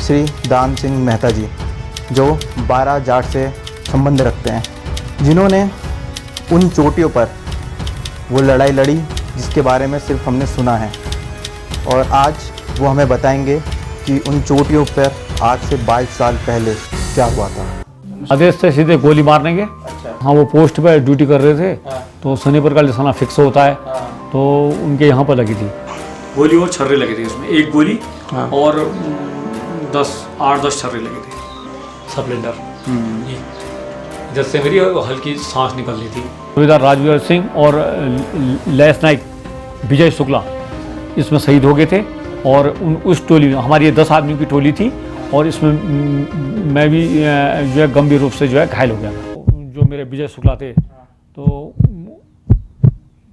श्री दान सिंह मेहता जी, जो 12 जाट से संबंध रखते हैं, जिन्होंने उन चोटियों पर वो लड़ाई लड़ी जिसके बारे में सिर्फ हमने सुना है। और आज वो हमें बताएंगे कि उन चोटियों पर आज से 22 साल पहले क्या हुआ था। आदेश से सीधे गोली मारने के। हाँ, वो पोस्ट पे ड्यूटी कर रहे थे। तो शनिवार का निशाना फिक्स होता है। तो उनके यहाँ पर लगी थी गोली और छर्रे लगे थे उसमें, एक गोली और 8-10 छर्रे लगे थे। स्प्लेंडर इधर से मेरी हल्की सांस निकल रही थी। सूबेदार राजवीर सिंह और लैस नाइक विजय शुक्ला इसमें शहीद हो गए थे। और उस टोली हमारी ये 10 आदमी की टोली थी और इसमें मैं भी जो है गंभीर रूप से जो है घायल हो गया था। जो मेरे विजय शुक्ला थे तो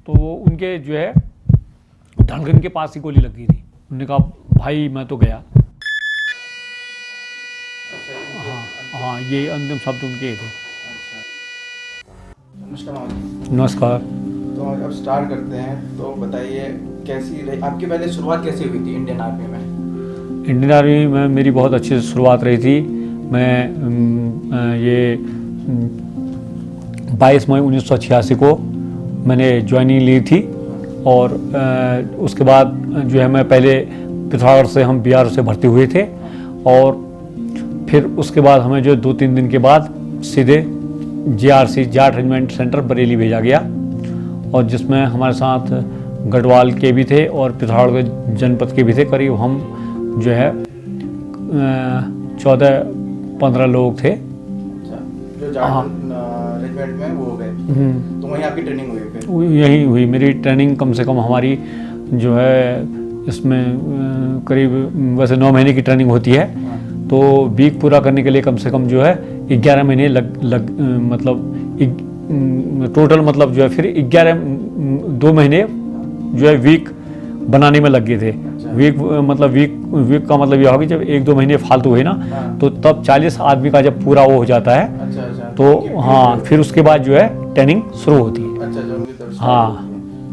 वो उनके जो है धड़कन के पास ही गोली लग गई थी। उन्होंने कहा भाई मैं तो गया। हाँ, ये अंतिम शब्द उनके ही थे। नमस्कार। तो अब स्टार्ट करते हैं। तो बताइए कैसी रही आपकी पहले शुरुआत, कैसी हुई थी इंडियन आर्मी में? इंडियन आर्मी में मेरी बहुत अच्छी शुरुआत रही थी। मैं ये 22 मई 1986 को मैंने ज्वाइनिंग ली थी। और उसके बाद जो है मैं पहले पिथौरागढ़ से हम बिहार से भर्ती हुए थे। और फिर उसके बाद हमें जो 2-3 दिन के बाद सीधे JRC Jat regiment centre Bareilly भेजा गया। और जिसमें हमारे साथ गढ़वाल के भी थे और पिथौरागढ़ जनपद के भी थे। करीब हम जो है 14-15 लोग थे। जो जाट रेजिमेंट में वो हो गए, तो वहीं आपकी ट्रेनिंग हुई? फिर यही हुई मेरी ट्रेनिंग। कम से कम हमारी जो है इसमें करीब वैसे 9 महीने की ट्रेनिंग होती है। तो वीक पूरा करने के लिए कम से कम जो है 11 महीने मतलब टोटल मतलब जो है फिर 2 महीने जो है वीक बनाने में लग गए थे। वीक मतलब वीक का मतलब यह होगा कि जब 1-2 महीने फालतू हुए ना, तो तब 40 आदमी का जब पूरा वो हो जाता है तो हाँ, फिर उसके बाद जो है ट्रेनिंग शुरू होती है। हाँ,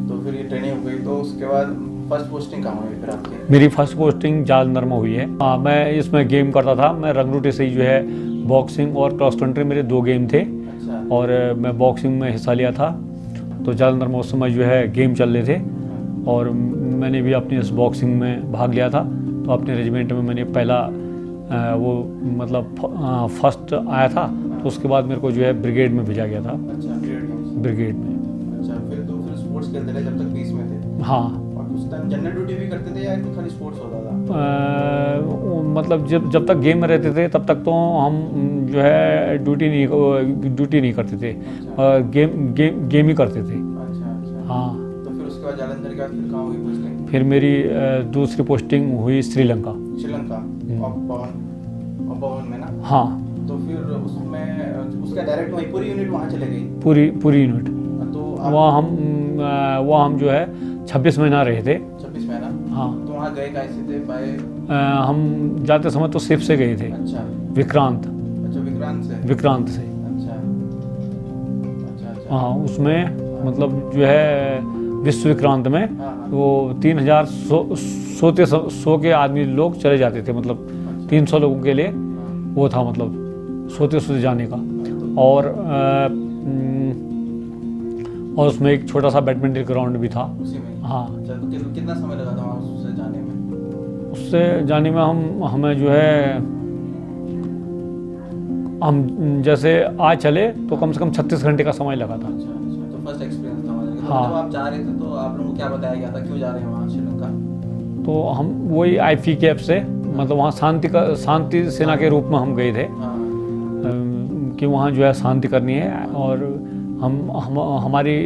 तो फिर ये ट्रेनिंग हो गई। तो उसके बाद फर्स्ट पोस्टिंग कहाँ हुई फिर आपकी? मेरी फर्स्ट पोस्टिंग जालंधर में हुई है। हाँ, मैं इसमें गेम करता था। मैं रंगरूटी से ही जो है बॉक्सिंग और क्रॉस कंट्री मेरे 2 गेम थे। और मैं बॉक्सिंग में हिस्सा लिया था। तो जालंधर में उस समय जो है गेम चल रहे थे और मैंने भी अपनी इस बॉक्सिंग में भाग लिया था। तो अपने रेजिमेंट में मैंने पहला वो मतलब फर्स्ट आया था। तो उसके बाद मेरे को जो है ब्रिगेड में भेजा गया था। ब्रिगेड में। अच्छा, फिर स्पोर्ट्स खेलते रहे जब तक 20 में थे? हाँ। और उस टाइम जनरल ड्यूटी भी करते थे या खाली स्पोर्ट्स होता था? मतलब जब तक गेम में रहते थे तब तक तो हम जो है ड्यूटी नहीं करते थे। गेम ही करते थे। अच्छा। हाँ। तो फिर उसके बाद जालंधर के बाद फिर कहाँ हुई पोस्टिंग? फिर मेरी दूसरी पोस्टिंग हुई श्रीलंका। पवन में ना? हाँ। तो फिर उसमें उसका डायरेक्ट वहीं पूरी यूनिट वहाँ चले गई? पूरी यूनिट। तो वहाँ हम जो है 26 महीना रहे थे। 26 महीना? हाँ। तो वहाँ गए कैसे थे? बाय हम जाते समय तो शिप से गए थे। अच्छा। विक्रांत। अच्छा, विक्रांत से। अच्छा। हाँ, उसमें मतलब जो है विश्व विक्रांत में वो 3,100 के आदमी लोग चले जाते थे। मतलब 300 लोगों के लिए वो था, मतलब सोते जाने का। और उसमें एक छोटा सा बैडमिंटन ग्राउंड भी था उसी में? हाँ। तो कितना समय लगा था वहाँ उससे जाने में? उससे जाने में हमें जो है हम जैसे आज चले तो कम से कम 36 घंटे का समय लगा था। अच्छा। तो फर्स्ट एक्सपीरियंस था वहाँ? हाँ। जब आप जा रहे थे तो आप लोगों को क्या बताया गया था, क्यों जा रहे हैं वहाँ श्रीलंका? तो हम वही IPKF से मतलब वहाँ शांति सेना के रूप में हम गए थे। कि वहाँ जो है शांति करनी है। और हमारी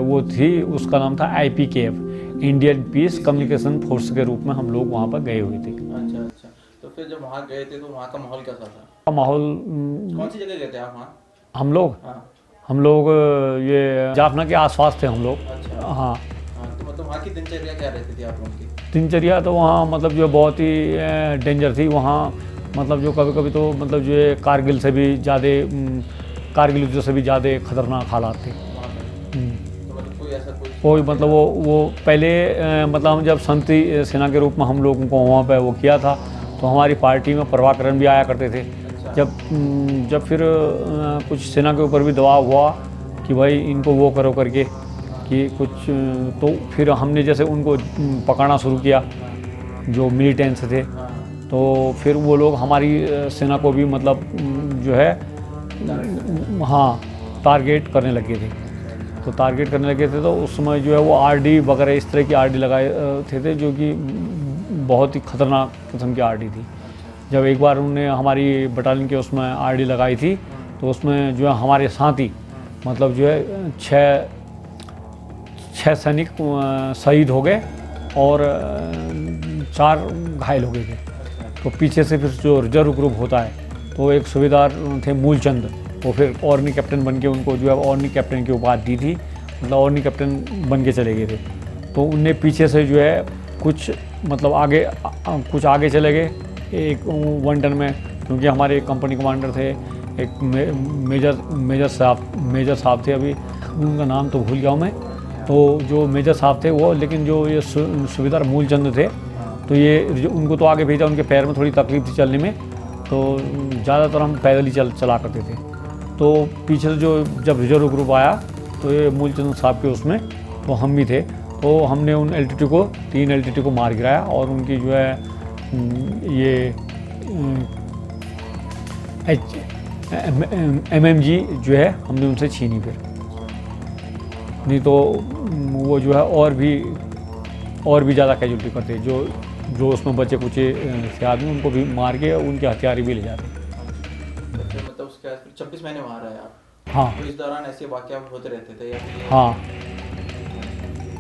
वो थी, उसका नाम था IPKF, Indian peace communication force के रूप में हम लोग वहाँ पर गए हुए थे। अच्छा। तो फिर जब वहाँ गए थे तो वहाँ का माहौल कैसा था? माहौल कौन सी जगह गए थे आप वहाँ? हम लोग ये जाफना के आसपास थे हम लोग। अच्छा। हाँ। तो मतलब वहाँ की दिनचर्या क्या रहती थी आप लोगों की? दिनचर्या तो वहाँ मतलब जो बहुत ही डेंजर थी वहाँ। मतलब जो कभी तो मतलब जो है कारगिल युद्ध से भी ज़्यादा खतरनाक हालात थे। तो मतलब कोई ऐसा कोई मतलब वो पहले मतलब हम जब शांति सेना के रूप में हम लोगों को वहाँ पे वो किया था, तो हमारी पार्टी में प्रभाकरण भी आया करते थे। जब फिर कुछ सेना के ऊपर भी दबाव हुआ कि भाई इनको वो करो करके कि कुछ, तो फिर हमने जैसे उनको पकड़ना शुरू किया जो मिलिटेंट्स थे, तो फिर वो लोग हमारी सेना को भी मतलब जो है हाँ टारगेट करने लगे थे। तो टारगेट करने लगे थे तो उस समय जो है वो आरडी वगैरह इस तरह की आरडी लगाए थे जो कि बहुत ही ख़तरनाक किस्म की आरडी थी। जब एक बार उन्होंने हमारी बटालियन के उसमें आरडी लगाई थी तो उसमें जो है हमारे साथी मतलब जो है छः सैनिक शहीद हो गए और 4 घायल हो गए थे। तो पीछे से फिर जो रिजर्व ग्रुप होता है तो एक सूबेदार थे मूलचंद, वो फिर ऑर्नी कैप्टन बन के उनको जो है ऑर्नी कैप्टन की उपाधि दी थी, मतलब ऑर्नी कैप्टन बन के चले गए थे। तो उनने पीछे से जो है कुछ मतलब कुछ आगे चले गए एक 1 टन में, क्योंकि हमारे एक कंपनी कमांडर थे, एक मेजर साहब थे, अभी उनका नाम तो भूल गया हूँ मैं। तो जो मेजर साहब थे वो, लेकिन जो ये सूबेदार मूलचंद थे तो ये उनको तो आगे भेजा, उनके पैर में थोड़ी तकलीफ थी चलने में, तो ज़्यादातर हम पैदल ही चला करते थे। तो पीछे से जब रिजर्व ग्रुप आया तो ये मूलचंद साहब के उसमें तो हम भी थे, तो हमने उन तीन LTT को मार गिराया और उनकी जो है ये MMG जो है हमने उनसे छीनी फिर, नहीं तो वो जो है और भी ज़्यादा कैजुअल्टी करते, जो उसमें बचे कुचे थे आदमी उनको भी मार के उनके हथियार भी ले जाते। मतलब उसके बाद 26 महीने वहाँ रहे आप? हाँ। तो इस दौरान ऐसे वाक़या होते रहते थे या फिर? हाँ।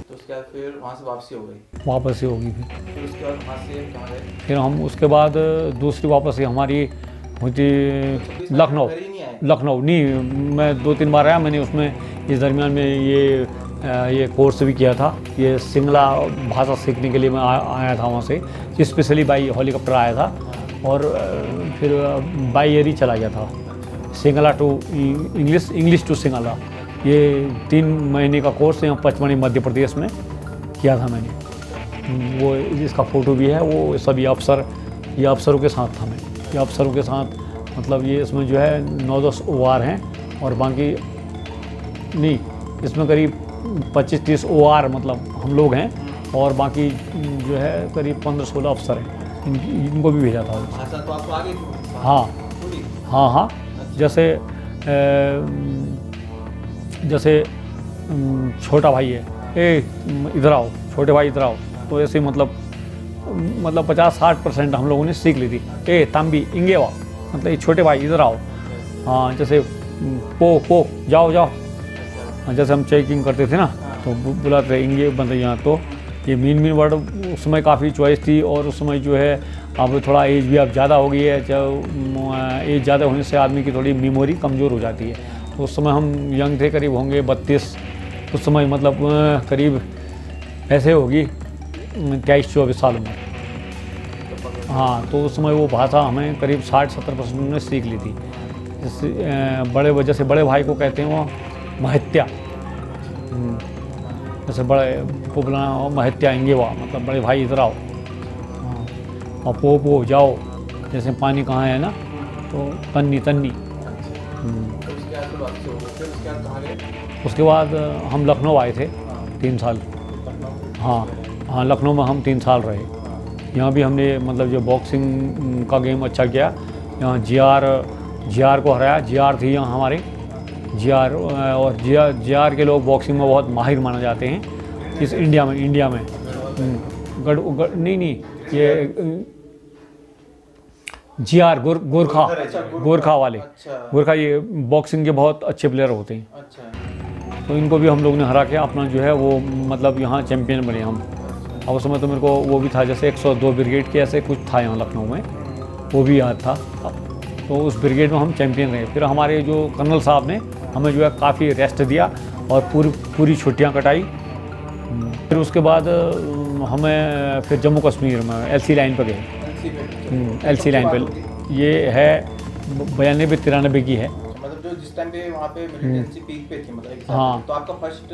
तो उसके बाद फिर वहाँ से वापसी हो गई? वापसी होगी फिर उसके बाद वहाँ से कहाँ गए? फिर हम उसके बाद दूसरी वापसी हमारी होती लखनऊ नहीं, मैं 2-3 बार आया मैंने उसमें। इस दरमियान में ये कोर्स भी किया था, ये सिंगला भाषा सीखने के लिए मैं आया था वहाँ से, स्पेशली बाई हेलीकॉप्टर आया था और फिर बाई एयर ही चला गया था, Sinhala to English to Sinhala. ये 3 महीने का कोर्स यहाँ पचमढ़ी मध्य प्रदेश में किया था मैंने। वो इसका फ़ोटो भी है, वो सभी ये अफसरों के साथ था मैं, ये अफसरों के साथ मतलब ये इसमें जो है 9-10 OR हैं और बाकी नहीं, इसमें करीब 25-30 OR मतलब हम लोग हैं और बाकी जो है करीब 15-16 अफसर हैं, इनको भी भेजा था। भाषा तो आपको आगे? हाँ, जैसे छोटा भाई है, इधर आओ, छोटे भाई इधर आओ, तो ऐसे मतलब 50-60% हम लोगों ने सीख ली थी। तांबी इंगेवा, मतलब ये छोटे भाई इधर आओ। हाँ, जैसे पो जाओ, जैसे हम चेकिंग करते थे ना तो बुलाते थे इंगे मतलब यहाँ। तो ये मीन वर्ड उस समय काफ़ी चॉइस थी और उस समय जो है अब थोड़ा एज भी अब ज़्यादा हो गई है, जब एज ज़्यादा होने से आदमी की थोड़ी मेमोरी कमज़ोर हो जाती है। तो उस समय हम यंग थे, करीब होंगे 32 उस समय, मतलब करीब ऐसे होगी 23-24 साल में। हाँ, तो उस समय वो भाषा हमें करीब 60-70% ने सीख ली थी। जैसे बड़े भाई को कहते हैं वो महत्या, जैसे बड़े को बुलाना महत्या इंगेवा, मतलब बड़े भाई इधर आओ। हाँ, और पो जाओ, जैसे पानी कहाँ है ना तो तन्नी। उसके बाद हम लखनऊ आए थे 3 साल। हाँ, लखनऊ में हम 3 साल रहे। यहाँ भी हमने मतलब जो बॉक्सिंग का गेम अच्छा किया, यहाँ GR को हराया। GR थी यहाँ हमारे और GR के लोग बॉक्सिंग में बहुत माहिर माने जाते हैं इस इंडिया में। नहीं, ये GR गोरखा वाले, गोरखा ये बॉक्सिंग के बहुत अच्छे प्लेयर होते हैं। तो इनको भी हम लोग ने हरा के अपना जो है वो मतलब यहाँ चैम्पियन बने हम। और उस समय तो मेरे को वो भी था, जैसे 102 ब्रिगेड के ऐसे कुछ था यहाँ लखनऊ में, वो भी याद था। तो उस ब्रिगेड में हम चैम्पियन रहे। फिर हमारे जो कर्नल साहब ने हमें जो है काफ़ी रेस्ट दिया और पूरी छुट्टियाँ कटाई। फिर उसके बाद हमें फिर जम्मू कश्मीर में LC लाइन पर गए। LC लाइन पर ये है 92-93 की है। मतलब जो जिस टाइम पे वहाँ पे मिलिटेंसी पीक पे थी, मतलब हाँ। तो आपका फर्स्ट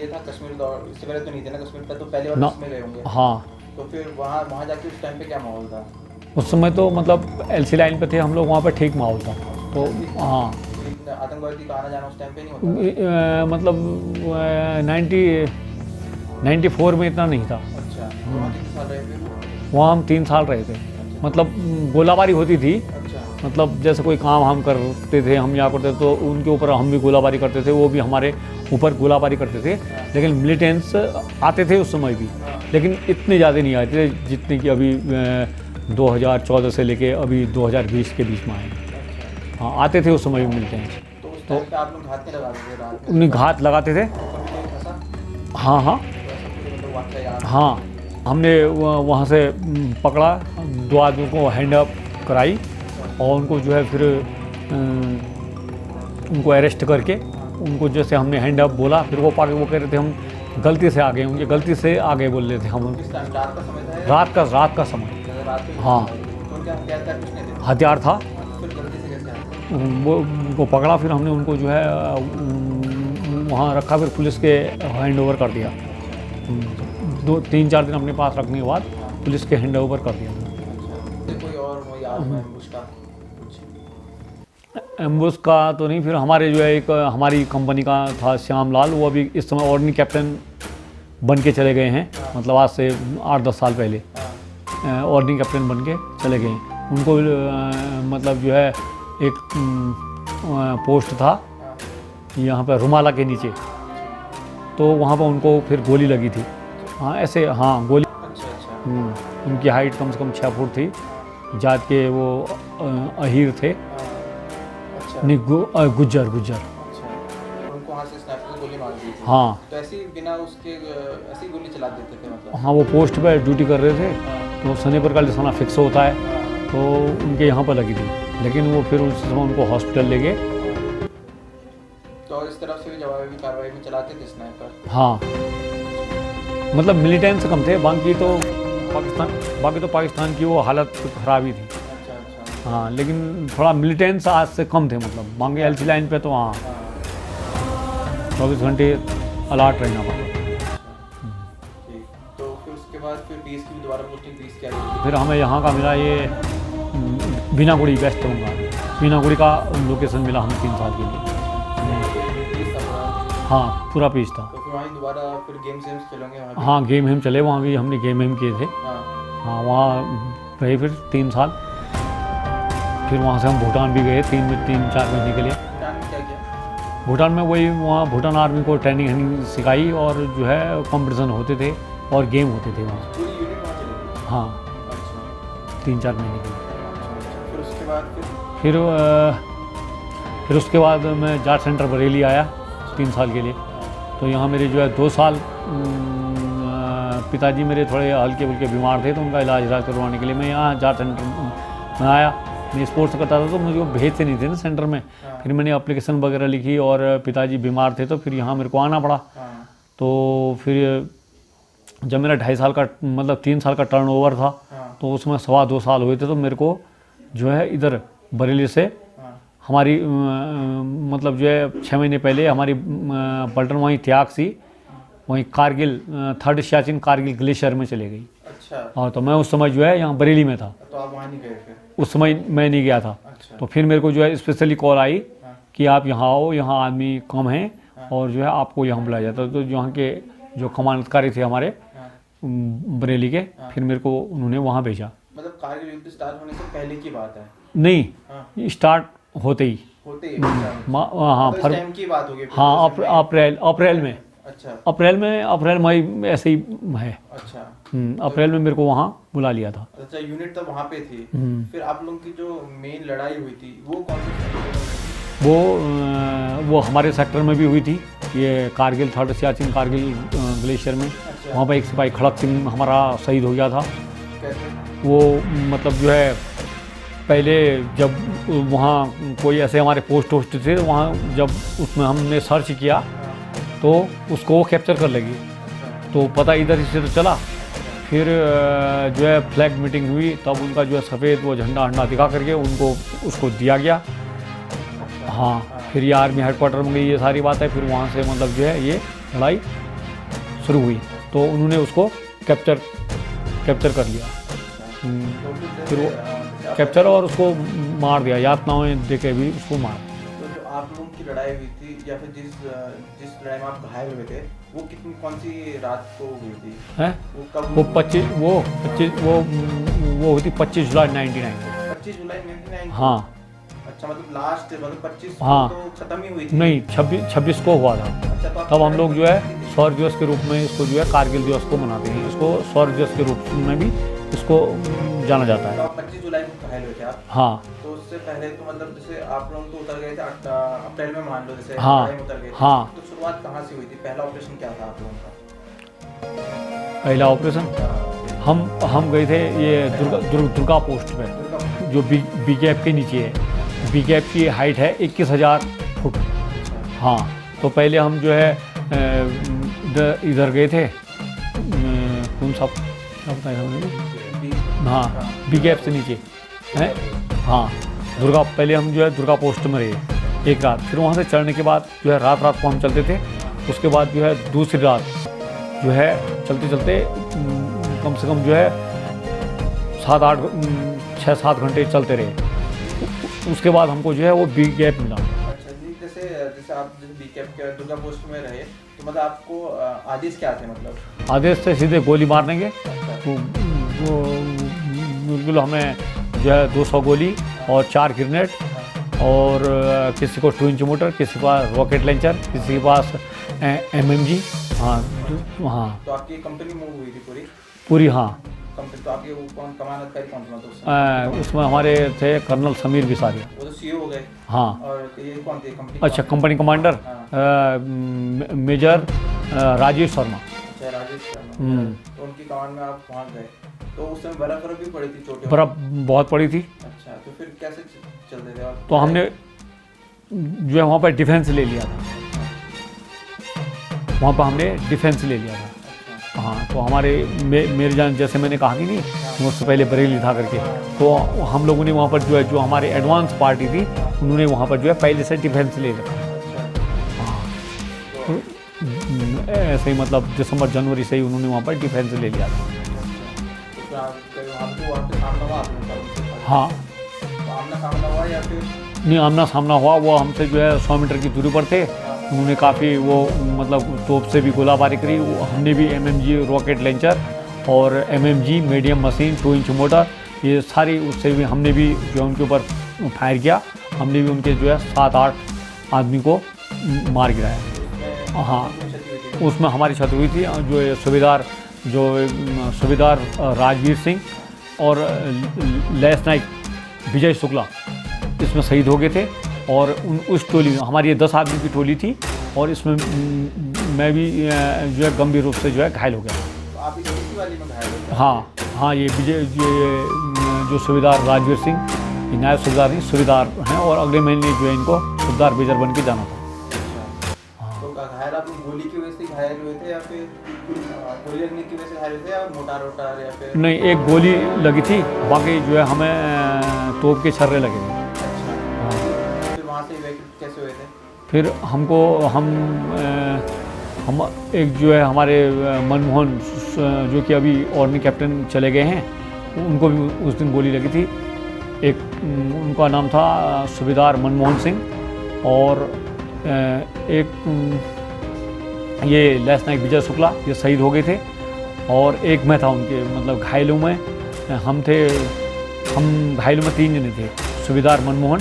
ये था कश्मीर दौर, इससे पहले तो नहीं थे ना कश्मीर पे, तो पहले बार कश्मीर गए होंगे। हाँ। तो फिर वहाँ जाके उस टाइम पे क्या माहौल था? उस समय तो मतलब एलसी लाइन पे थे हम लोग, वहाँ पे ठीक माहौल था। तो हाँ आतंकवादी का आना जाना उस टाइम पे नहीं होता मतलब 94 में इतना नहीं था। अच्छा, तो वहाँ कितने साल रहे थे? वहाँ हम 3 साल रहे थे। मतलब गोलाबारी होती थी, अच्छा, मतलब जैसे कोई काम हम करते थे, हम यहाँ करते थे तो उनके ऊपर हम भी गोलाबारी करते थे, वो भी हमारे ऊपर गोलाबारी करते थे। लेकिन मिलिटेंट्स आते थे उस समय भी, लेकिन इतने ज़्यादा नहीं आते थे जितने कि अभी 2014 से लेके अभी 2020 के बीच में आए। हाँ, आते थे उस समय भी मिलिटेंट्स। तो उस टाइम पे आप लोग घात नहीं लगाते थे रात में? उन्हें घात लगाते थे। कभी कोई फंसा? हाँ हाँ मतलब वाक़या याद? हाँ, हमने वहाँ से पकड़ा, 2 आदमियों को हैंड अप कराई और उनको जो है फिर उनको अरेस्ट करके उनको जैसे हमने हैंड अप बोला, फिर वो पाके वो कह रहे थे हम गलती से आ गए, उनके गलती से आगे बोल रहे थे हम। किस टाइम, रात का समय था या रात का समय। रात में? हाँ। तो उनके हथियार था कुछ नहीं थे? हथियार था। फिर गलती से कैसे आए? वो उनको पकड़ा, फिर हमने उनको जो है वहाँ रखा, फिर पुलिस के हैंड ओवर कर दिया। 2-3-4 दिन अपने पास रखने के बाद पुलिस के हैंड ओवर कर दिया। कोई और वो याद में एम्बुश का कुछ? एम्बुश का तो नहीं, फिर हमारे जो है एक हमारी कंपनी का था श्याम लाल, वो अभी इस समय ऑर्डिनरी कैप्टन बन के चले गए हैं। मतलब आज से 8-10 साल पहले ऑर्डिनरी कैप्टन बन के चले गए हैं। उनको मतलब जो है एक पोस्ट था यहाँ पर रुमाला के नीचे, तो वहाँ पर उनको फिर गोली लगी थी। हाँ ऐसे, हाँ गोली। अच्छा। उनकी हाइट कम से कम 6 फुट थी, जात के वो अहीर थे। अच्छा, नहीं गुज्जर। अच्छा, उनको वहाँ से स्नाइपर से गोली मार दी थी? हाँ तो ऐसे ही बिना उसके ऐसी गोली चला देते थे मतलब? हाँ, वो पोस्ट पे ड्यूटी कर रहे थे, तो स्नाइपर का निशाना फिक्स होता है, तो उनके यहाँ पर लगी थी। लेकिन वो फिर उस समय उनको हॉस्पिटल ले गए। तो इस तरफ से भी जवाबी कार्रवाई में चलाते थे स्नाइपर? हाँ, मतलब मिलिटेंट्स कम थे, बाकी तो पाकिस्तान की वो हालत ख़राब ही थी। अच्छा अच्छा। हाँ, लेकिन थोड़ा मिलिटेंट्स आज से कम थे। मतलब बाकी एलसी लाइन पे तो हाँ 24 घंटे अलर्ट रहना पड़ता। ठीक, तो फिर उसके बाद फिर 20 की भी दोबारा पोस्टिंग 20 क्या रही? फिर हमें यहाँ का मिला ये बीनागुड़ी वेस्ट होगा, बीनागुड़ी का लोकेशन मिला हमें 3 साल के लिए। 20 था पूरा? हाँ, पूरा पीस था। तो फिर वहीं दोबारा फिर गेम्स खेलोगे वहाँ पे? हाँ, गेम हम चले, वहाँ भी हमने गेम किए थे। हाँ। हाँ, वहाँ रहे फिर 3 साल। फिर वहाँ से हम भूटान भी गए 3-4 महीने के लिए। भूटान में क्या किया? भूटान में वही, वहाँ भूटान आर्मी को ट्रेनिंग सिखाई और जो है कंपटीशन होते थे और गेम होते थे वहाँ। पूरी यूनिट वहाँ चली गई? हाँ, अच्छा 3-4 महीने के लिए। अच्छा। फिर उसके बाद फिर उसके बाद मैं जाट सेंटर बरेली आया 3 साल के लिए। तो यहाँ मेरे जो है 2 साल पिताजी मेरे थोड़े हल्के फुल्के बीमार थे, तो उनका इलाज करवाने के लिए मैं यहाँ जाट सेंटर में आया। मैं स्पोर्ट्स करता था, तो मुझे वो भेजते नहीं थे ना सेंटर में। फिर मैंने एप्लीकेशन वगैरह लिखी और पिताजी बीमार थे, तो फिर यहाँ मेरे को आना पड़ा। तो फिर जब मेरा 2.5 साल का मतलब 3 साल का टर्नओवर था, तो उसमें 2.25 साल हुए थे, तो मेरे को जो है इधर बरेली से हमारी मतलब जो है 6 महीने पहले हमारी पलटन वहीं त्याग सी वहीं कारगिल 3rd सियाचिन कारगिल ग्लेशियर में चले गई। अच्छा। और तो मैं उस समय जो है यहाँ बरेली में था। तो आप वहाँ नहीं गए फिर? उस समय मैं नहीं गया था। अच्छा। तो फिर मेरे को जो है स्पेशली कॉल आई कि आप यहाँ आओ, यहाँ आदमी कम हैं और जो है आपको यहाँ बुलाया जाता है। तो यहाँ के जो कमांडकारी थे हमारे बरेली के, फिर मेरे को उन्होंने वहाँ भेजा। मतलब कारगिल युद्ध स्टार्ट होने से पहले की बात है? नहीं, स्टार्ट होते ही। हाँ, तो इस टाइम की बात होगी? हाँ, अप्रैल में। अच्छा। अप्रैल मई ऐसे ही है। अच्छा। अप्रैल में मेरे को वहाँ बुला लिया था। अच्छा, यूनिट तो वहाँ पे थी। फिर आप लोगों की जो मेन लड़ाई हुई थी वो कौन सी? वो हमारे सेक्टर में भी हुई थी, ये कारगिल 3rd सियाचिन कारगिल ग्लेशियर में। अच्छा। वहाँ पर एक सिपाही खड़क सिंह हमारा शहीद हो गया था। कैसे? वो मतलब जो है पहले जब वहाँ कोई ऐसे हमारे पोस्ट थे, वहाँ जब उसमें हमने सर्च किया तो उसको वो कैप्चर कर लेगी। तो पता इधर से तो चला। फिर जो है फ्लैग मीटिंग हुई, तब उनका जो है सफ़ेद वो झंडा दिखा करके उनको उसको दिया गया। हाँ, फिर ये आर्मी हेडक्वार्टर में गई, ये सारी बात है। फिर वहाँ से मतलब जो है ये लड़ाई शुरू हुई, तो उन्होंने उसको कैप्चर कर लिया। तो फिर फिर वो कैप्चर और उसको मार दिया, यातनाएं दे के भी उसको मार। तो जो आप लोगों की लड़ाई हुई थी या फिर जिस लड़ाई में आप घायल हुए थे वो कौन सी रात को हुई थी? हैं वो कब? वो 25 वो हुई थी 25 जुलाई 99। 25 जुलाई 99? हाँ। अच्छा, मतलब लास्ट मतलब 25 हाँ। को तो खत्म ही हुई थी? नहीं, 26 को हुआ था। अच्छा, तो तब हम लोग जो है शौर्य दिवस के रूप में इसको जो है कारगिल दिवस को मनाते हैं। इसको शौर्य दिवस के रूप में भी इसको जाना जाता तो है। आप 25 जुलाई को घायल हुए थे आप? हाँ तो उससे पहले तो मतलब जैसे आप लोग तो उतर गए थे अप्रैल में, मान लो जैसे हाँ, जुलाई में उतर गए थे। हाँ। तो शुरुआत कहाँ से हुई थी? पहला ऑपरेशन क्या था आप लोगों का? पहला ऑपरेशन हम गए थे ये दुर्गा पोस्ट पे, दुर्गा? जो बी कैप के नीचे है। बी कैप की हाइट है 21,000 फुट। हाँ, तो पहले हम जो है इधर गए थे, कौन सा क्या बताया हमने? हाँ, बी कैप से नीचे है। हाँ, पहले हम जो है दुर्गा पोस्ट में रहे एक रात। फिर वहाँ से चढ़ने के बाद जो है रात को हम चलते थे। उसके बाद जो है दूसरी रात जो है चलते चलते कम से कम जो है 6-7 घंटे चलते रहे। उसके बाद हमको जो है वो बी कैप मिला। अच्छा जी, जैसे आप बी कैप के दुर्गा पोस्ट में रहे तो मतलब आपको आदेश क्या थे? मतलब आदेश से सीधे गोली मारने के। अच्छा। वो बिल्कुल हमें जो है 200 गोली और 4 ग्रेनेड और किसी को 2 इंच मोटर, किसी के पास रॉकेट लॉन्चर, किसी के पास MMG। हाँ हाँ, तो आपकी कंपनी मूव हुई थी पूरी। हाँ, कंपनी तो आपके कौन कमान अधिकारी कौन था मतलब उसमें हमारे थे कर्नल समीर बिसारिया। वो तो CEO हो गए। हाँ। और ये कौन थी कंपनी? अच्छा, company commander major Rajesh Sharma. अच्छा, राजेश शर्मा। तो उनकी कमान में आप पहुंच गए तो उस समय बर्फ भी पड़ी थी? चोटें बर्फ बहुत पड़ी थी। अच्छा, तो फिर कैसे चलते थे आप? तो हमने जो है वहाँ पर डिफेंस ले लिया था। वहाँ पर हमने डिफेंस ले लिया था। अच्छा। हाँ, तो हमारे मेरे जान जैसे मैंने कहा कि नहीं उससे पहले बरेली था करके, तो हम लोगों ने वहाँ पर जो है जो हमारे एडवांस पार्टी थी उन्होंने वहाँ पर जो है पहले से डिफेंस ले रखा। हाँ, तो ऐसे ही मतलब दिसंबर जनवरी से ही उन्होंने वहाँ पर डिफेंस ले लिया था। हाँ, सामना हुआ या फिर नहीं, आमना सामना हुआ। वो हमसे जो है 100 मीटर की दूरी पर थे। उन्होंने काफ़ी वो मतलब तोप से भी गोलाबारी करी। हमने भी MMG रॉकेट लॉन्चर और MMG medium machine 2 inch motor, ये सारी उससे भी हमने भी जो उनके ऊपर फायर किया। हमने भी उनके जो है 7-8 आदमी को मार गिराया। हाँ, उसमें हमारी क्षति हुई थी। जो सूबेदार राजवीर सिंह और लेस नाइक विजय शुक्ला इसमें शहीद हो गए थे। और उस टोली में हमारी ये 10 आदमी की टोली थी और इसमें मैं भी जो है गंभीर रूप से जो है घायल हो गया। तो आप इसी वाली में घायल हो गए? हाँ, ये जो सूबेदार राजवीर सिंह, ये नायब सूबेदार नहीं, सूबेदार हैं और अगले महीने जो है इनको सूबेदार मेजर बन के जाना था। तो घायल आप गोली की वजह से घायल हुए थे या फिर गोली लगने की वजह से घायल हुए थे या मोटार या फिर? नहीं, एक गोली लगी थी, बाकी जो है हमें तोप के छर्रे लगे थे। फिर वहाँ से इवैक्यूएट कैसे हुए थे? फिर हम एक जो है हमारे मनमोहन जो कि अभी आर्मी कैप्टन चले गए हैं, उनको भी उस दिन गोली लगी थी। एक उनका नाम था सूबेदार मनमोहन सिंह और एक ये लेस नाइक विजय शुक्ला, ये शहीद हो गए थे। और एक मैं था उनके मतलब घायलों में हम घायलों में 3 जने थे। सूबेदार मनमोहन,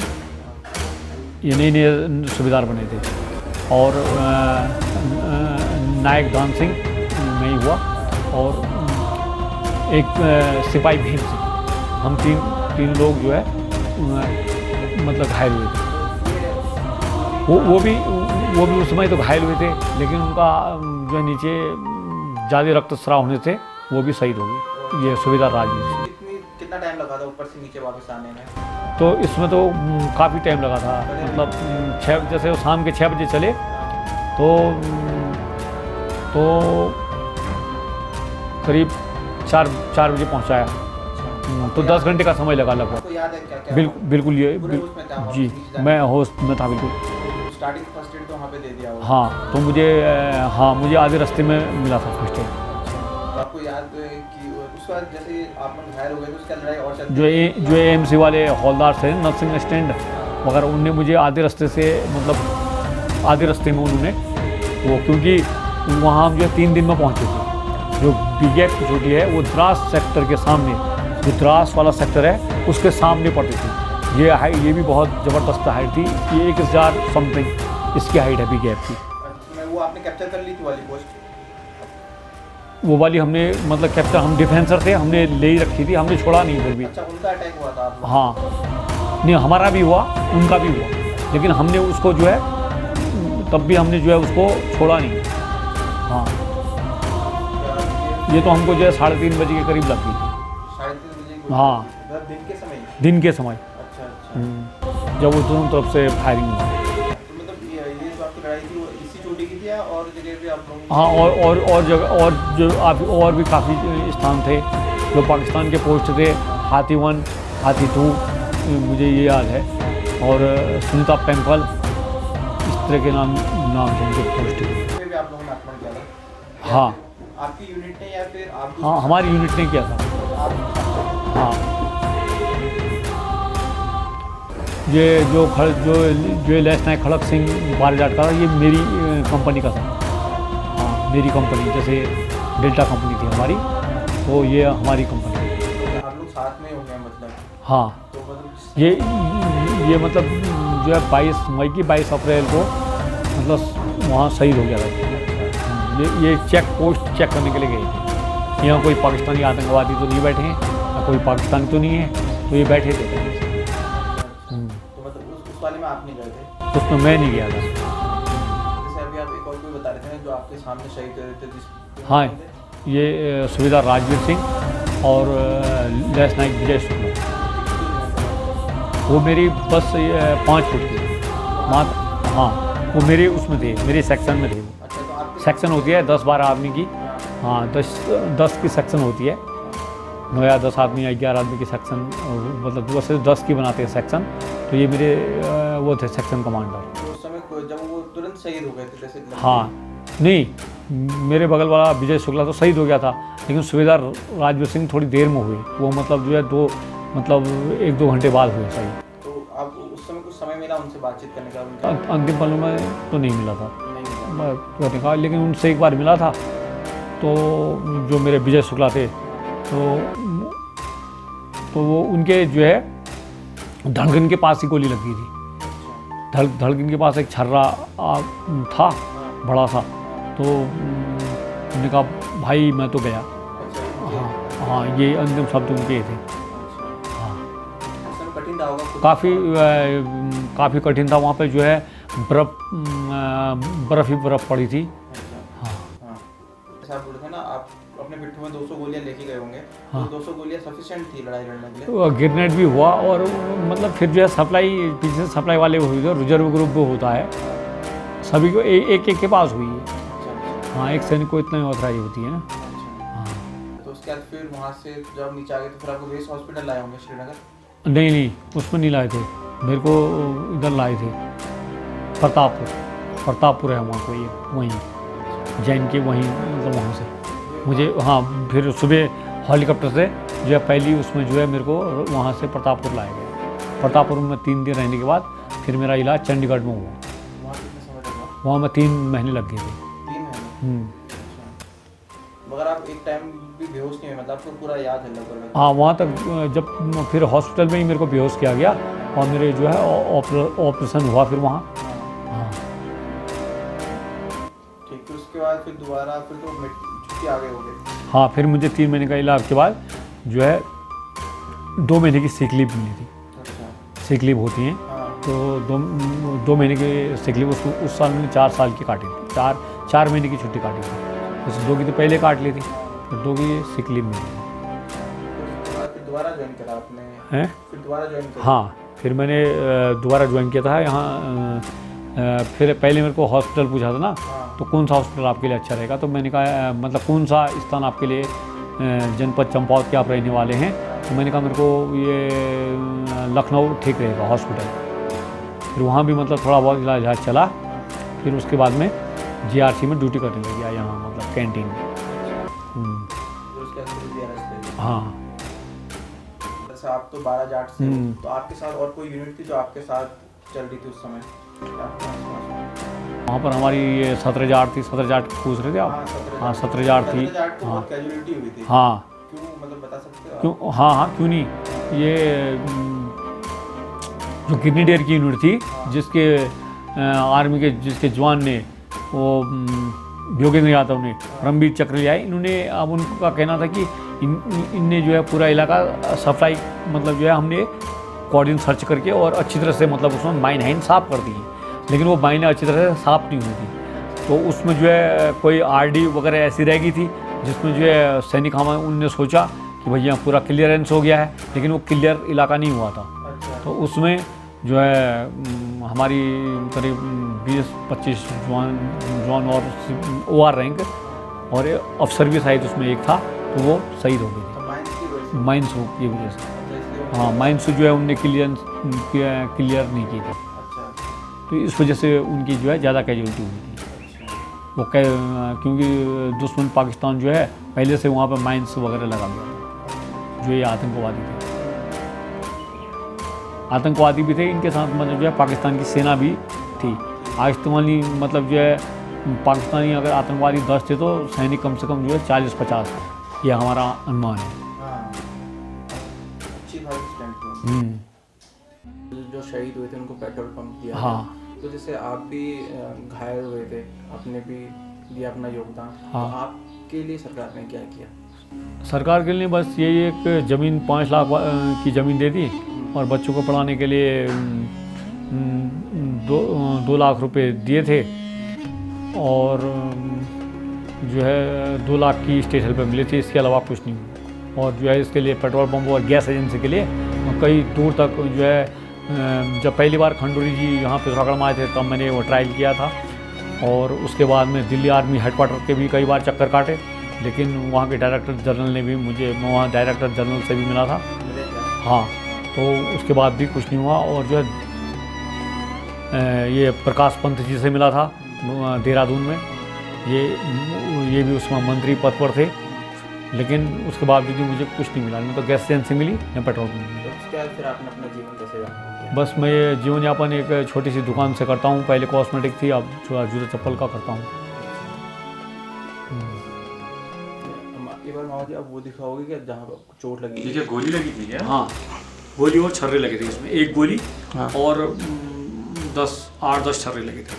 ये नए सूबेदार बने थे, और नायक दान सिंह नहीं हुआ, और एक सिपाही भीम सिंह। हम तीन लोग जो है मतलब घायल हुए थे। वो भी उस समय तो घायल हुए थे, लेकिन उनका जो है नीचे ज़्यादा रक्तस्राव होने से वो भी शहीद हो गए। ये सूबेदार राजवीर सिंह। कितना टाइम लगा था ऊपर से नीचे वापस आने में? तो इसमें तो काफ़ी टाइम लगा था। मतलब 6 जैसे शाम के 6 बजे चले तो करीब 4 बजे पहुंचाया। तो 10 घंटे का समय लगा लगभग। तो याद है क्या? बिल्कुल ये जी, मैं होश में था बिल्कुल। स्टार्टिंग फर्स्ट एड तो वहाँ पे दे दिया होगा? हाँ, तो मुझे आधे रास्ते में मिला था फर्स्ट एड। तो आपको याद है कि उस उसके बाद जैसे आप लोग घायल हो गए तो उसके बाद लड़ाई और चलती जो एएमसी वाले हौलदार थे नर्सिंग स्टैंड वगैरह, उनने मुझे आधे रास्ते से मतलब आधे रास्ते में उन्होंने वो, क्योंकि वहाँ हम जो 3 दिन में पहुँचे थे। जो बीगैप की चोटी है वो द्रास सेक्टर के सामने, जो द्रास वाला सेक्टर है उसके सामने पड़ती थी। ये हाइट, ये भी बहुत ज़बरदस्त हाइट थी, ये 1000 समथिंग इसकी हाइट है बीगैप की। वो आपने कैप्चर कर ली थी वाली पोस्ट? वो वाली हमने मतलब कैप्चर, हम डिफेंसर थे, हमने ले ही रखी थी, हमने छोड़ा नहीं फिर भी। अच्छा, उनका अटैक हुआ था आप लोग? हाँ, नहीं हमारा भी हुआ, उनका भी हुआ, लेकिन हमने उसको जो है तब भी हमने जो है उसको छोड़ा नहीं। हाँ, ये तो हमको जो है 3:30 बजे के करीब लग गई थी। 3:30 बजे? हाँ, मतलब दिन के समय? दिन के समय। अच्छा अच्छा। जब वो दोनों तरफ से फायरिंग हुई। तो मतलब ये जो आपकी लड़ाई थी वो इसी चोटी की थी या और जगह पे आप लोग? हाँ, और जगह और जो और भी काफ़ी स्थान थे जो पाकिस्तान के पोस्ट थे, हाथी 1, हाथी 2 मुझे ये याद है, और सुनीता टेम्पल, इस तरह के नाम थे उनके पोस्ट के। भी आप लोगों ने आक्रमण किया था? हाँ, आपकी यूनिट ने या फिर आप? हाँ, हमारी यूनिट ने किया था। हाँ, ये जो लेफ्टिनेंट खड़क सिंह बारजाट का था, ये मेरी कंपनी का था। हाँ, मेरी कंपनी, जैसे डेल्टा कंपनी थी हमारी, तो ये हमारी कंपनी। आप लोग साथ में हो गए मतलब? हाँ, तो मतलब ये मतलब जो है 22 मई की 22 अप्रैल को मतलब वहाँ शहीद हो गया था। ये चेक पोस्ट चेक करने के लिए गए थे, यहाँ कोई पाकिस्तानी आतंकवादी तो नहीं बैठे हैं, या कोई पाकिस्तानी तो नहीं है, तो ये बैठे थे। तो मतलब उस वाले में आप नहीं गए थे? उसमें मैं नहीं गया था। जैसे अभी आप एक और कोई बता रहे थे जो आपके सामने शहीद हुए थे जिस? हाँ, ये सूबेदार राजवीर सिंह और लेफ्टिनेंट विजय शुक्ला। वो मेरी बस 5 फुट की मात्र। हाँ, वो मेरे उसमें थे, मेरे सेक्शन में थे। अच्छा, तो आपके सेक्शन होती है 10-12 आदमी की। हाँ, 10 की सेक्शन होती है, 9 या 10 आदमी या 11 आदमी की सेक्शन, मतलब वैसे 10 की बनाते हैं सेक्शन। तो ये मेरे वो थे सेक्शन कमांडर। तो उस समय जब वो तुरंत शहीद हो गए थे जैसे? हाँ, नहीं, मेरे बगल वाला विजय शुक्ला तो शहीद हो गया था, लेकिन सूबेदार राजवीर सिंह थोड़ी देर में हुए। वो मतलब जो है 1-2 घंटे बाद हुए शहीद। तो आप उस समय कुछ समय मिला उनसे बातचीत करने का? उनका अंतिम पलों में तो नहीं मिला था नहीं मिला? कहने का, लेकिन उनसे एक बार मिला था। तो जो मेरे विजय शुक्ला थे, तो वो उनके जो है धड़कन के पास ही गोली लगी थी। धड़कन के पास एक छर्रा था बड़ा सा, तो उन्होंने कहा भाई मैं तो गया। हाँ, हाँ, ये अंतिम शब्द उनके थे। हाँ, कठिन था होगा? काफ़ी कठिन था। वहाँ पे जो है बर्फ़ ही बर्फ़ पड़ी थी। हाँ, जैसे आप बोल रहे थे ना, आप अपने पिट्ठू में 200 गोलियां लेके गए होंगे। हाँ। तो 200 गोलियां सफिशिएंट थी लड़ाई लड़ने के लिए? ग्रेनेड भी हुआ, और मतलब फिर जो है सप्लाई, पीछे से सप्लाई वाले हुए थे, रिजर्व ग्रुप भी होता है, सभी को एक के पास हुई है। हाँ, एक सैनिक को इतना ऑथराइज होती है ना। हाँ, तो उसके बाद फिर वहाँ से जब नीचे आ गए तो फिर आपको बेस हॉस्पिटल लाए होंगे श्रीनगर? नहीं, उसमें नहीं लाए थे, मेरे को इधर लाए थे प्रतापपुर है वहाँ कोई, वहीं जैन के, वहीं मतलब वहाँ से मुझे। हाँ, फिर सुबह हेलीकॉप्टर से जो है पहली उसमें जो है मेरे को वहाँ से प्रतापपुर लाया गया। प्रतापपुर में 3 दिन रहने के बाद फिर मेरा इलाज चंडीगढ़ में हुआ। वहाँ कितने समय लगा? वहाँ में 3 महीने लग गए थे। 3 महीने? मगर आप एक टाइम भी बेहोश नहीं हुए, मतलब आपको पूरा याद है लगभग? हाँ, वहाँ तक जब फिर हॉस्पिटल में ही मेरे को बेहोश किया गया, और मेरे जो है ऑपरेशन हुआ फिर वहाँ। हाँ, ठीक। फिर उसके बाद फिर दोबारा फिर तो छुट्टी आ गए होंगे? हाँ, फिर मुझे 3 महीने का इलाज के बाद जो है 2 महीने की सिक लीव मिली थी। अच्छा। सिक लीव होती हैं, हाँ। तो 2 महीने की सिक लीव उस साल मैंने 4 साल की काटी थी। 4 महीने की छुट्टी काटी थी। जैसे 2 की तो पहले काट ली थी, फिर 2 की सिक लीव मिली थी। फिर दोबारा ज्वाइन करा आपने? हैं? फिर दोबारा ज्वाइन करा? हाँ, फिर मैंने दोबारा ज्वाइन किया था यहाँ। फिर पहले मेरे को हॉस्पिटल पूछा था ना, तो कौन सा हॉस्पिटल आपके लिए अच्छा रहेगा, तो मैंने कहा मतलब कौन सा स्थान आपके लिए, जनपद चंपावत के आप रहने वाले हैं, तो मैंने कहा मेरे को ये लखनऊ ठीक रहेगा हॉस्पिटल। फिर वहाँ भी मतलब थोड़ा बहुत इलाज चला। फिर उसके बाद में GRC में ड्यूटी करने लग गया यहाँ, मतलब कैंटीन में। फिर उसके बाद फिर DRS ले लिया? हाँ। जैसे आप तो 12 जाट से हो, तो आपके साथ और कोई यूनिट थी जो आपके साथ चल रही थी उस समय? वहाँ पर हमारी ये 17 जाट थी। 17 जाट पूछ रहे थे आप? हाँ 17 जाट थी। 17 जाट को हाँ बहुत कैजुअलिटी हुई थी। हाँ। क्यों, मतलब बता सकते हो आप? क्यों? हाँ हाँ, क्यों नहीं। ये जो ग्रेनेडियर की यूनिट थी, जिसके आर्मी के जिसके जवान ने वो योगेंद्र यादव ने परमवीर चक्र लिया है, इन्होंने अब उनका कहना था कि इनने जो है पूरा इलाका सप्लाई, मतलब जो है हमने कोऑर्डिनेट सर्च करके और अच्छी तरह से मतलब उसमें माइन हाइन साफ़ कर दी, लेकिन वो माइनें अच्छी तरह से साफ़ नहीं हुई थी। तो उसमें जो है कोई आरडी वगैरह ऐसी रह गई थी जिसमें जो है सैनिक हम उनने सोचा कि भैया पूरा क्लियरेंस हो गया है, लेकिन वो क्लियर इलाका नहीं हुआ था। तो उसमें जो है हमारी करीब 20-25 जवान और OR रैंक और अफसर भी शायद उसमें एक था, तो वो शहीद हो गए थे माइंस की वजह से। हाँ, माइंस जो है उनने क्लियर नहीं की थी, तो इस वजह से उनकी जो है ज़्यादा कैजुअलिटी हुई थी। वो क्योंकि दुश्मन पाकिस्तान जो है पहले से वहाँ पर माइंस वगैरह लगा गया था, जो ये आतंकवादी थे। आतंकवादी भी थे इनके साथ, मतलब जो है पाकिस्तान की सेना भी थी। आइस्तेमाली मतलब जो है पाकिस्तानी अगर आतंकवादी 10 थे तो सैनिक कम से कम जो है 40-50, ये हमारा अनुमान है। अच्छी खासी स्ट्रेंथ थी। जो शहीद हुए थे उनको पेट्रोल पंप दिया। हाँ। तो जैसे आप भी घायल हुए थे, आपने भी दिया अपना योगदान। हाँ। तो आपके लिए सरकार ने क्या किया? सरकार के लिए बस यही एक ज़मीन 5 लाख की ज़मीन दे दी और बच्चों को पढ़ाने के लिए 2 लाख रुपए दिए थे, और जो है 2 लाख की स्टेट हेल्प मिली थी, इसके अलावा कुछ नहीं। और जो है इसके लिए पेट्रोल पंप और गैस एजेंसी के लिए कई दूर तक जो है, जब पहली बार खंडूरी जी यहाँ पे पिथौरागढ़ में आए थे तब मैंने वो ट्रायल किया था, और उसके बाद में दिल्ली आर्मी हेडक्वार्टर के भी कई बार चक्कर काटे, लेकिन वहाँ के डायरेक्टर जनरल ने भी मुझे, मैं वहाँ डायरेक्टर जनरल से भी मिला था। हाँ, तो उसके बाद भी कुछ नहीं हुआ। और जो है ये प्रकाश पंत जी से मिला था देहरादून में, ये भी उसमें मंत्री पद पर थे, लेकिन उसके बाद भी मुझे कुछ नहीं मिला, न तो गैस एजेंसी मिली न पेट्रोल पंप मिली। उसके बाद फिर आपने अपना जीवन कैसे यापन किया? बस मैं ये जीवन यापन एक छोटी सी दुकान से करता हूँ। पहले कॉस्मेटिक थी, अब जूता चप्पल का करता हूँ। एक बार मामा जी आप वो दिखाओगे कि जहाँ पर चोट लगी? ठीक है, गोली लगी थी क्या? हाँ, गोली और छर्रे लगे थे इसमें, एक गोली और 8-10 छर्रे लगे थे।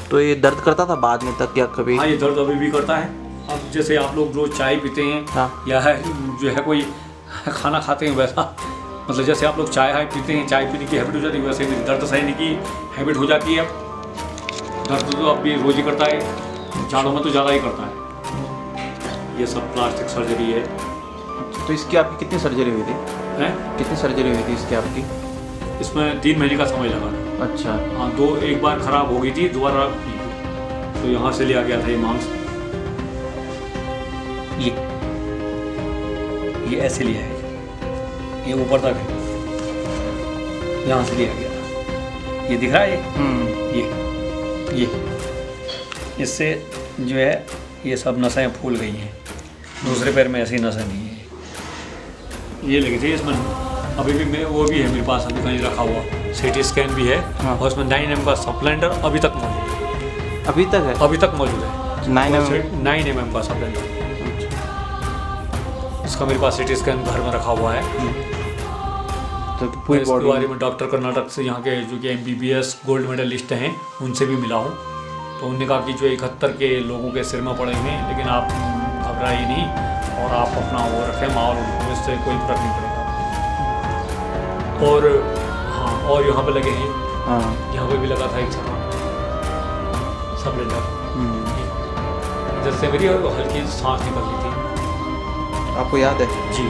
तो ये दर्द करता था बाद में तक या कभी? हाँ, ये दर्द अभी भी करता है। अब जैसे आप लोग रोज चाय पीते हैं, हाँ। या है जो है कोई खाना खाते हैं, वैसा मतलब जैसे आप लोग चाय पीते हैं, चाय पीने की हैबिट हो जाती है, वैसे मेरी दर्द सहने की हैबिट हो जाती है। अब दर्द तो अब भी रोज ही करता है, जाड़ों में तो ज़्यादा ही करता है। ये सब प्लास्टिक सर्जरी है। तो इसकी आपकी कितनी सर्जरी हुई थी? कितनी सर्जरी हुई थी इसकी आपकी? इसमें 3 महीने का समय लगा। अच्छा। हाँ, एक बार खराब हो गई थी, दोबारा तो यहाँ से लिया गया था ये मांस। ये ऐसे लिया है, ये ऊपर तक है, यहाँ से लिया गया था। ये दिख रहा है ये इससे जो है ये सब नसें फूल गई हैं। दूसरे पैर में ऐसी नसें नहीं है। ये लगी थी इसमें, अभी भी वो भी है मेरे पास, अभी कहीं रखा हुआ। CT स्कैन भी है। हाँ। और उसमें 9mm का सप्लेंडर अभी तक मौजूद है। अभी तक है? अभी तक मौजूद है 9mm का सप्लेंडर। इसका मेरे पास CT स्कैन घर में रखा हुआ है। तो पूरी इसके बारे में डॉक्टर कर्नाटक से, यहाँ के जो कि MBBS गोल्ड मेडलिस्ट हैं, उनसे भी मिला हूँ। तो उन्होंने कहा कि जो 71 के लोगों के सिर में पड़े हुए हैं, लेकिन आप घबराइए नहीं और आप अपना वो रखें माहौल, इससे कोई फर्क नहीं पड़ेगा। और हाँ, और यहाँ पे लगे हैं। हाँ, यहाँ पे भी लगा था एक सब लेकर, जिससे मेरी हल्की सांस निकल गई थी। आपको याद है? जी।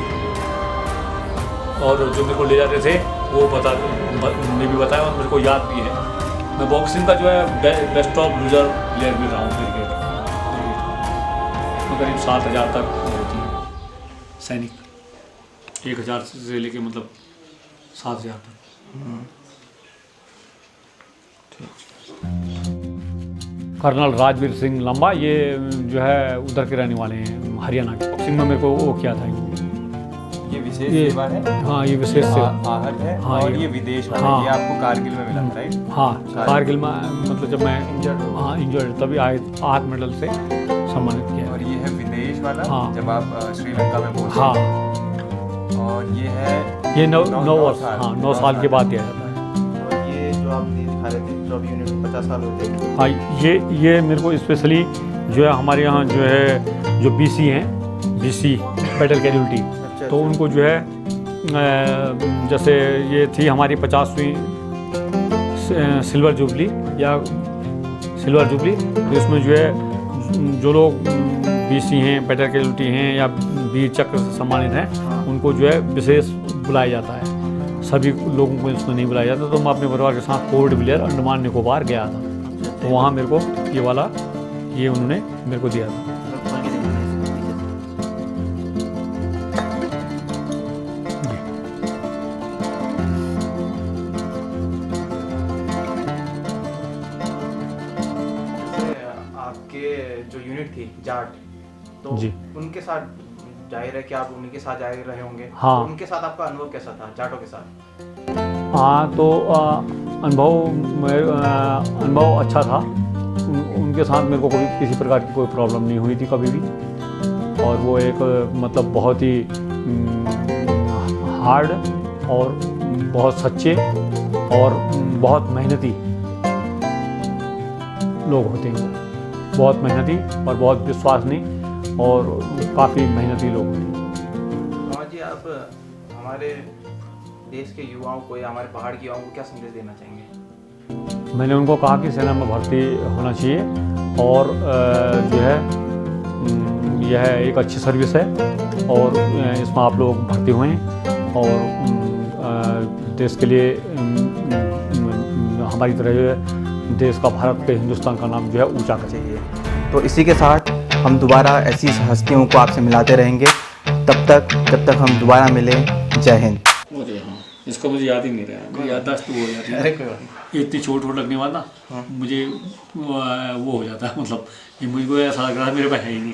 और जो मेरे को ले जाते थे वो ने भी बताया, और मेरे को याद भी है। मैं बॉक्सिंग का जो है बेस्ट ऑफ लूजर प्लेयर भी रहा हूँ क्रिकेट। मैं करीब 7,000 तक होती है सैनिक, 1,000 से लेके मतलब 7,000 तक। कर्नल राजवीर सिंह लंबा, ये जो है उधर के रहने वाले हैं, हरियाणा के। बॉक्सिंग में मेरे को वो किया था ये विशेष सेवा है। हाँ, ये विशेष सेवा आहत है। हाँ, और ये विदेश वाला हाँ, ये आपको कारगिल में मिला था, राइट? हाँ, कारगिल में, मतलब जब मैं इंजर्ड तभी आहत मेडल से सम्मानित किया। और ये है विदेश वाला। हाँ, जब आप श्रीलंका में पहुंचे। हाँ, और ये है ये 9 साल के बाद दिया जाता है। और ये जो आप दिखा रहे थे, जो अभी यूनिट में 50 साल होते हैं। हाँ, ये मेरे को स्पेशली जो है हमारे यहाँ जो है जो BC हैं, BC बैटल कैजुअल्टी, तो उनको जो है जैसे ये थी हमारी 50वीं सिल्वर जुबली तो इसमें जो है जो लोग BC हैं, बैटल कैजुअल्टी हैं या वीर चक्र से सम्मानित हैं, उनको जो है विशेष बुलाया जाता है। सभी लोगों को इसमें नहीं बुलाया जाता। तो मैं अपने परिवार के साथ पोर्ट ब्लेयर, अंडमान निकोबार गया था, तो वहाँ मेरे को ये वाला ये उन्होंने मेरे को दिया था। आपके जो यूनिट थी जाट, तो जी, उनके साथ जाहिर है कि आप उनके साथ जा रहे होंगे। हाँ, तो उनके साथ आपका अनुभव कैसा था जाटों के साथ? हाँ, तो अनुभव अच्छा था। उनके साथ मेरे को कभी किसी प्रकार की कोई प्रॉब्लम नहीं हुई थी कभी भी। और वो एक मतलब बहुत ही हार्ड और बहुत सच्चे और बहुत मेहनती लोग होते हैं। वो बहुत मेहनती और बहुत विश्वसनीय और काफ़ी मेहनती लोग होते हैं। हाँ जी, आप हमारे देश के युवाओं को या हमारे पहाड़ के युवाओं को क्या संदेश देना चाहेंगे? मैंने उनको कहा कि सेना में भर्ती होना चाहिए और जो है यह एक अच्छी सर्विस है और इसमें आप लोग भर्ती हुए और देश के लिए हमारी तरह जो है देश का, भारत के, हिंदुस्तान का नाम जो है ऊंचा करना चाहिए। तो इसी के साथ हम दोबारा ऐसी हस्तियों को आपसे मिलाते रहेंगे। तब तक जब तक हम दोबारा मिलें, जय हिंद। इसका मुझे याद ही नहीं रहा, मेरी याददाश्त वो हो जाती है। अरे कोई बात नहीं। इतनी चोट लगने वाला मुझे वो हो जाता है, मतलब ये मुझको ऐसा लग रहा है मेरे पास है ही नहीं।